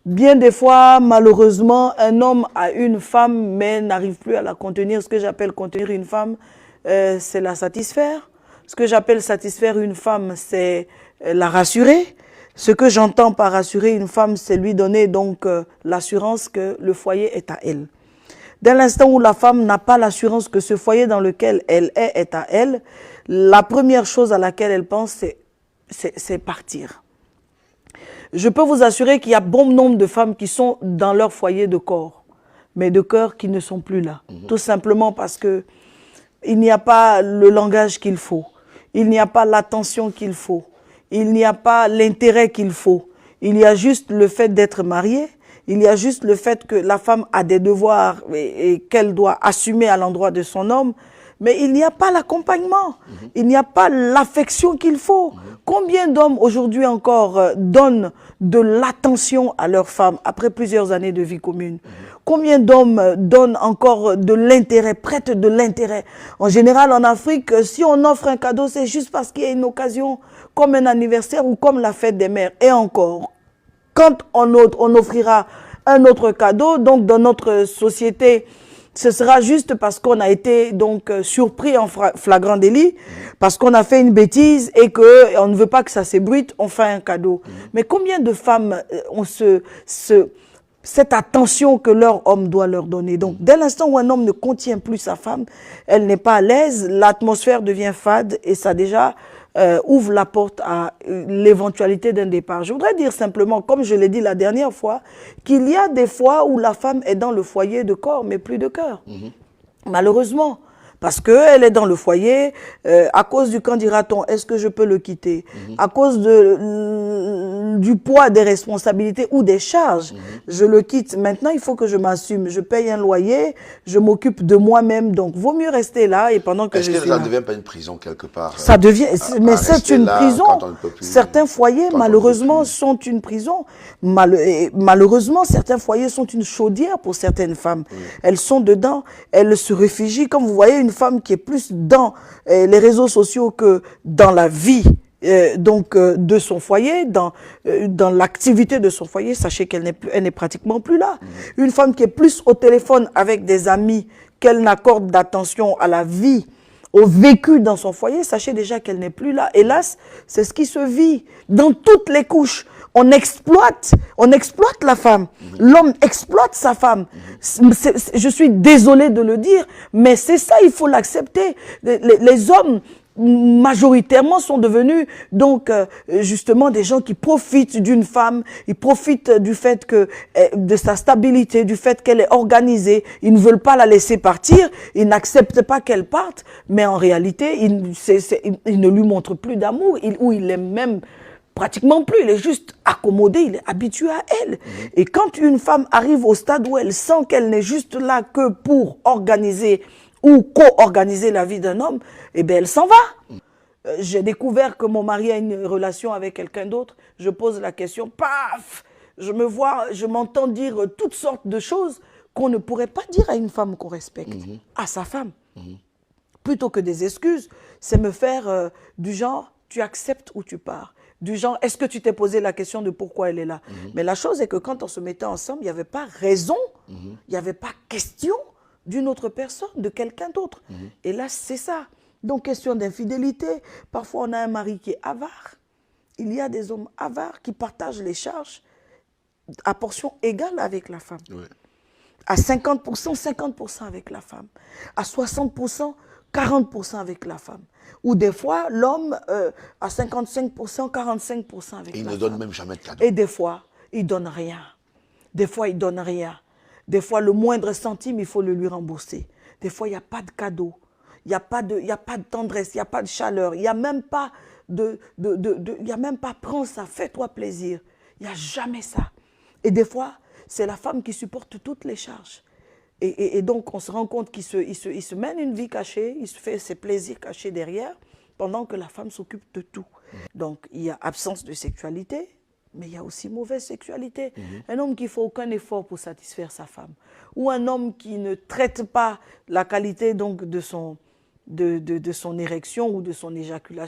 Bien des fois, malheureusement, un homme a une femme, mais n'arrive plus à la contenir. Ce que j'appelle contenir une femme, c'est la satisfaire. Ce que j'appelle satisfaire une femme, c'est la rassurer. Ce que j'entends par rassurer une femme, c'est lui donner donc l'assurance que le foyer est à elle. Dès l'instant où la femme n'a pas l'assurance que ce foyer dans lequel elle est à elle, la première chose à laquelle elle pense, c'est partir. Je peux vous assurer qu'il y a bon nombre de femmes qui sont dans leur foyer de corps, mais de cœur qui ne sont plus là. Tout simplement parce que il n'y a pas le langage qu'il faut, il n'y a pas l'attention qu'il faut, il n'y a pas l'intérêt qu'il faut. Il y a juste le fait d'être mariée, il y a juste le fait que la femme a des devoirs et qu'elle doit assumer à l'endroit de son homme, mais il n'y a pas l'accompagnement, il n'y a pas l'affection qu'il faut. Combien d'hommes aujourd'hui encore donnent de l'attention à leur femme après plusieurs années de vie commune? Combien d'hommes donnent encore de l'intérêt, prêtent de l'intérêt? En général, en Afrique, si on offre un cadeau, c'est juste parce qu'il y a une occasion, comme un anniversaire ou comme la fête des mères. Et encore, quand on offrira un autre cadeau, donc dans notre société, ce sera juste parce qu'on a été donc surpris en flagrant délit, parce qu'on a fait une bêtise et qu'on ne veut pas que ça s'ébruite, on fait un cadeau. Mais combien de femmes ont cette attention que leur homme doit leur donner? Donc, dès l'instant où un homme ne contient plus sa femme, elle n'est pas à l'aise, l'atmosphère devient fade et ça déjà ouvre la porte à l'éventualité d'un départ. Je voudrais dire simplement, comme je l'ai dit la dernière fois, qu'il y a des fois où la femme est dans le foyer de corps, mais plus de cœur. Malheureusement. Parce qu'elle est dans le foyer, à cause du quand dira-t-on, est-ce que je peux le quitter? À cause du poids des responsabilités ou des charges, je le quitte. Maintenant, il faut que je m'assume. Je paye un loyer, je m'occupe de moi-même. Donc, vaut mieux rester là et pendant que je suis là. Est-ce que ça ne devient pas une prison quelque part? Ça devient, mais c'est une prison. Certains foyers, malheureusement, sont une prison. Malheureusement, certains foyers sont une chaudière pour certaines femmes. Elles sont dedans, elles se réfugient. Comme vous voyez, une femme qui est plus dans les réseaux sociaux que dans la vie de son foyer, dans l'activité de son foyer, sachez qu'elle n'est pratiquement plus là. Une femme qui est plus au téléphone avec des amis qu'elle n'accorde d'attention à la vie, au vécu dans son foyer, sachez déjà qu'elle n'est plus là. Hélas, c'est ce qui se vit dans toutes les couches. On exploite la femme. L'homme exploite sa femme. Je suis désolée de le dire, mais c'est ça, il faut l'accepter. Les hommes, majoritairement, sont devenus donc justement des gens qui profitent d'une femme, ils profitent du fait que de sa stabilité, du fait qu'elle est organisée, ils ne veulent pas la laisser partir, ils n'acceptent pas qu'elle parte, mais en réalité, ils ne lui montrent plus d'amour, ou il l'aime même pratiquement plus, il est juste accommodé, il est habitué à elle. Et quand une femme arrive au stade où elle sent qu'elle n'est juste là que pour organiser ou co-organiser la vie d'un homme, eh bien elle s'en va. J'ai découvert que mon mari a une relation avec quelqu'un d'autre, je pose la question, paf, je m'entends dire toutes sortes de choses qu'on ne pourrait pas dire à une femme qu'on respecte, à sa femme. Plutôt que des excuses, c'est me faire du genre, tu acceptes ou tu pars. Du genre, est-ce que tu t'es posé la question de pourquoi elle est là? Mais la chose est que quand on se mettait ensemble, il n'y avait pas raison, il n'y avait pas question d'une autre personne, de quelqu'un d'autre. Et là, c'est ça. Donc, question d'infidélité. Parfois, on a un mari qui est avare. Il y a des hommes avares qui partagent les charges à portion égale avec la femme. À 50%, 50% avec la femme. À 60%, 40% avec la femme. Ou des fois, l'homme à 55%, 45% avec la femme. Il ne donne même jamais de cadeau. Et des fois, il ne donne rien. Des fois, il ne donne rien. Des fois, le moindre centime, il faut le lui rembourser. Des fois, il n'y a pas de cadeau. Il n'y a pas de tendresse, il n'y a pas de chaleur. Il n'y a même pas prends ça, fais-toi plaisir. Il n'y a jamais ça. Et des fois, c'est la femme qui supporte toutes les charges. Et donc, on se rend compte qu'il se mène une vie cachée, il se fait ses plaisirs cachés derrière, pendant que la femme s'occupe de tout. Donc, il y a absence de sexualité, mais il y a aussi mauvaise sexualité. Un homme qui ne fait aucun effort pour satisfaire sa femme, ou un homme qui ne traite pas la qualité donc, de son érection ou de son éjaculation,